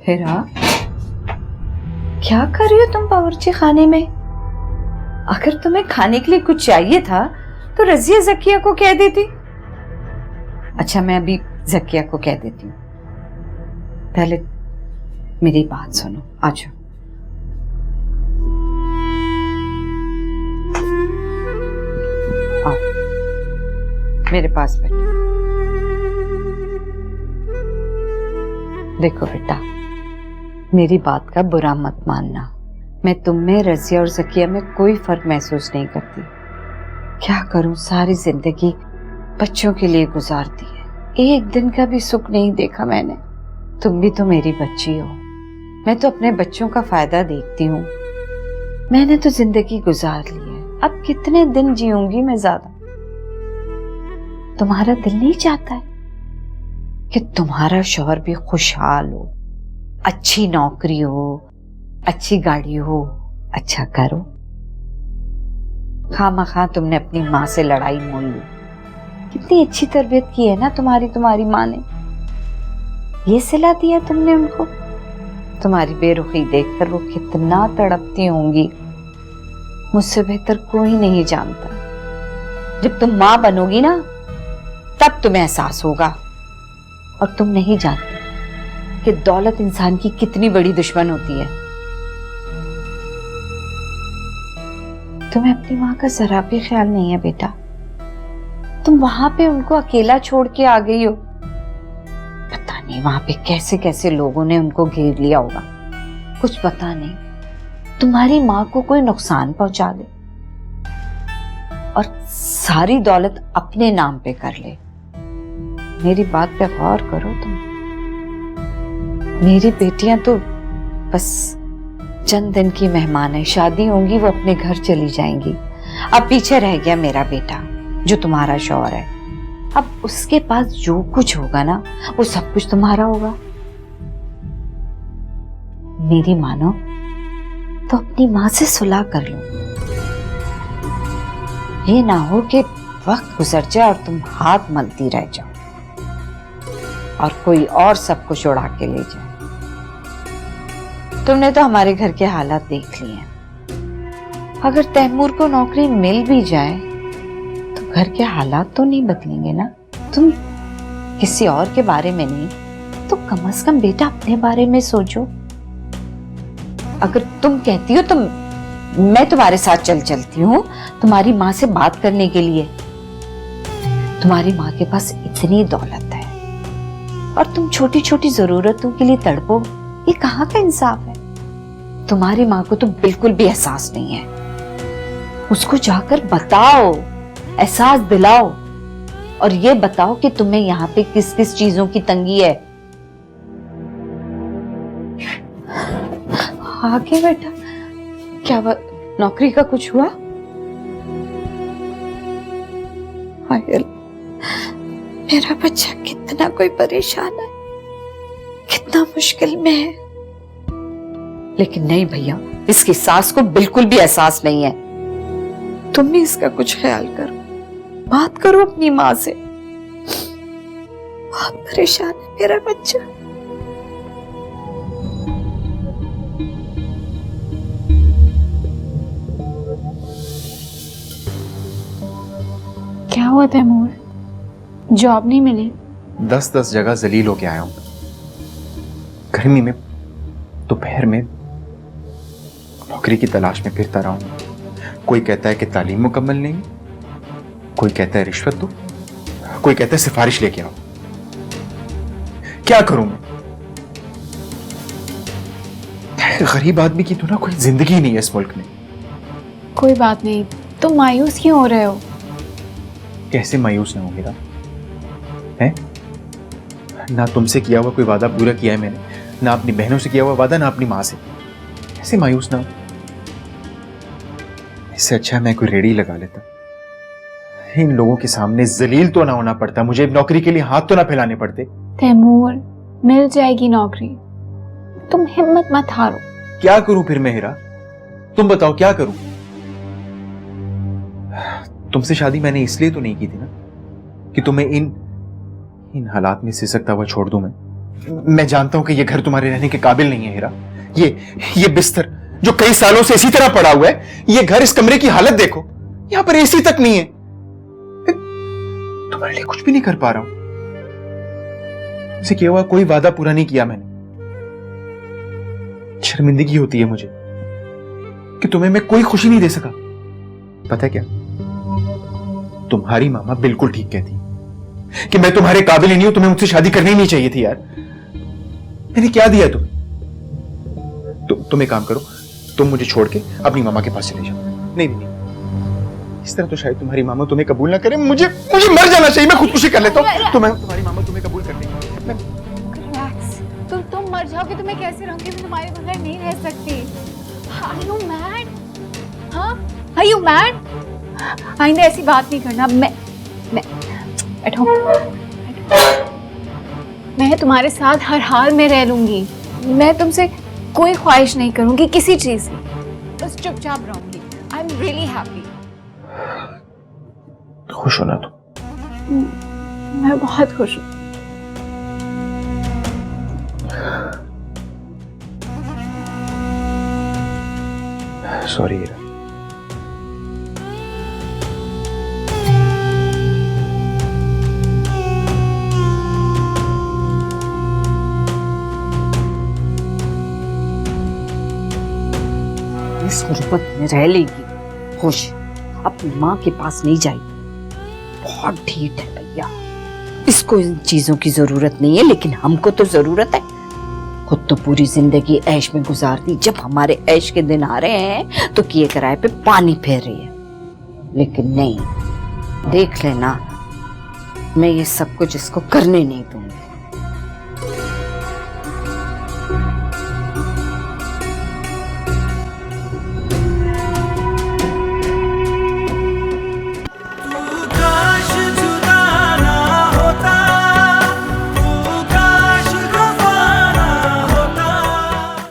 हिरा, क्या कर रही हो तुम बावर्ची खाने में? अगर तुम्हें खाने के लिए कुछ चाहिए था तो रजिया जकिया को कह देती। अच्छा, मैं अभी जकिया को कह देती हूँ। पहले मेरी बात सुनो, आ जाओ। आओ, मेरे पास बैठो। देखो बेटा, मेरी बात का बुरा मत मानना। मैं तुम में, रजिया और जकिया में कोई फर्क महसूस नहीं करती। क्या करूं, सारी जिंदगी बच्चों के लिए गुजार दी है, एक दिन का भी सुख नहीं देखा मैंने। तुम भी तो मेरी बच्ची हो, मैं तो अपने बच्चों का फायदा देखती हूँ। मैंने तो जिंदगी गुजार ली है, अब कितने दिन जीऊंगी मैं ज्यादा। तुम्हारा दिल नहीं चाहता है कि तुम्हारा शौहर भी खुशहाल हो, अच्छी नौकरी हो, अच्छी गाड़ी हो, अच्छा करो। खामखा तुमने अपनी माँ से लड़ाई मोल ली। कितनी अच्छी तरबियत की है ना तुम्हारी माँ ने। ये सिला दिया तुमने उनको। तुम्हारी बेरुखी देखकर वो कितना तड़पती होंगी, मुझसे बेहतर कोई नहीं जानता। जब तुम माँ बनोगी ना, तब तुम्हें एहसास होगा। और तुम नहीं जानती कि दौलत इंसान की कितनी बड़ी दुश्मन होती है। तुम्हें अपनी माँ का जरा भी ख्याल नहीं है बेटा। तुम वहां पे उनको अकेला छोड़ के आ गई हो। पता नहीं वहां पे कैसे कैसे लोगों ने उनको घेर लिया होगा, कुछ पता नहीं। तुम्हारी माँ को कोई नुकसान पहुंचा दे और सारी दौलत अपने नाम पे कर ले। मेरी बात पे गौर करो तुम। मेरी बेटियां तो बस चंद दिन की मेहमान है, शादी होंगी वो अपने घर चली जाएंगी। अब पीछे रह गया मेरा बेटा जो तुम्हारा शौहर है। अब उसके पास जो कुछ होगा ना, वो सब कुछ तुम्हारा होगा। मेरी मानो तो अपनी माँ से सुलह कर लो। ये ना हो कि वक्त गुजर जाए और तुम हाथ मलती रह जाओ और कोई और सब कुछ उड़ा के ले जाए। तुमने तो हमारे घर के हालात देख लिए हैं। अगर तैमूर को नौकरी मिल भी जाए तो घर के हालात तो नहीं बदलेंगे ना। तुम किसी और के बारे में नहीं तो कम से कम बेटा अपने बारे में सोचो। अगर तुम कहती हो तो मैं तुम्हारे साथ चलती हूँ तुम्हारी माँ से बात करने के लिए। तुम्हारी माँ के पास इतनी दौलत है और तुम छोटी छोटी जरूरतों के लिए तड़पो, ये कहाँ का इंसाफ है? तुम्हारी माँ को तो बिल्कुल भी एहसास नहीं है। उसको जाकर बताओ, एहसास दिलाओ और ये बताओ कि तुम्हें यहाँ पे किस किस चीजों की तंगी है। आगे बेटा, क्या नौकरी का कुछ हुआ? मेरा बच्चा कितना कोई परेशान है, कितना मुश्किल में है। लेकिन नहीं भैया, इसकी सास को बिल्कुल भी एहसास नहीं है। तुम भी इसका कुछ ख्याल करो, बात करो अपनी माँ से। बहुत परेशान है मेरा बच्चा। क्या हुआ तैमूर? जॉब नहीं मिली? 10 जगह जलील होके आया हूं। गर्मी में, दोपहर में नौकरी की तलाश में फिरता रहा हूं। कोई कहता है कि तालीम मुकम्मल नहीं, कोई कहता है रिश्वत दो, कोई कहता है सिफारिश लेके आओ। क्या करूं मैं? गरीब आदमी की तो ना कोई जिंदगी नहीं है इस मुल्क में। कोई बात नहीं, तुम मायूस क्यों हो रहे हो? कैसे मायूस ना होंगे हैं? ना तुमसे किया हुआ कोई वादा पूरा किया है मैंने, ना अपनी बहनों से किया हुआ वादा, ना अपनी माँ से। कैसे मायूस ना हो? इससे अच्छा मैं कोई रेडी लगा लेता। इन लोगों के सामने जलील तो ना होना पड़ता, मुझे नौकरी के लिए हाथ तो ना फैलाने पड़ते। तैमूर, मिल जाएगी नौकरी, तुम हिम्मत मत हारो। क्या करूं फिर मैं हिरा? तुम बताओ क्या करूं? तुमसे शादी मैंने इसलिए तो नहीं की थी ना कि तुम्हें इन हालात में सिसकता हुआ छोड़ दूं मैं। मैं जानता हूं कि ये घर तुम्हारे रहने के काबिल नहीं है हीरा। ये बिस्तर जो कई सालों से इसी तरह पड़ा हुआ है, ये घर, इस कमरे की हालत देखो, यहां पर एसी तक नहीं है। तुम्हारे लिए कुछ भी नहीं कर पा रहा हूं। तुमसे किया हुआ कोई वादा पूरा नहीं किया मैंने। शर्मिंदगी होती है मुझे कि तुम्हें मैं कोई खुशी नहीं दे सका। पता है क्या, तुम्हारी मामा बिल्कुल ठीक कहती है कि मैं तुम्हारे काबिल ही नहीं हूं, तुम्हें मुझसे शादी करनी ही नहीं चाहिए थी यार। मैंने क्या दिया तुम्हें? तुम एक काम करो, तुम मुझे छोड़ के अपनी मामा के पास चले जाओ। नहीं, इस तरह तो शायद तुम्हारी मामा तुम्हें कबूल ना करे। मुझे मर जाना चाहिए, मैं खुदकुशी कर लेता हूं। तुम्हारी मामा तुम्हें कबूल कर देगी। रिलैक्स। तुम मर जाओगे तो मैं कैसे रहूंगी? मैं तुम्हारे बगैर नहीं रह सकती। Are you mad? हाँ? Are you mad? आइंदा ऐसी बात नहीं करना। मैं बैठो। मैं तुम्हारे साथ हर हाल में रह लूंगी। मैं तुमसे कोई ख्वाहिश नहीं करूंगी किसी चीज की, बस चुपचाप रहूंगी। I am really happy. खुश हो ना तुम? मैं बहुत खुश हूँ। सॉरी हीरा। इस गुर्बत में रह लेगी खुश, अपनी माँ के पास नहीं जाएगी। बहुत ढीठ है भैया, इसको इन चीजों की जरूरत नहीं है, लेकिन हमको तो जरूरत है। खुद तो पूरी जिंदगी ऐश में गुजार दी, जब हमारे ऐश के दिन आ रहे हैं तो किए कराए पे पानी फेर रही है। लेकिन नहीं, देख लेना, मैं ये सब कुछ इसको करने नहीं दूंगी।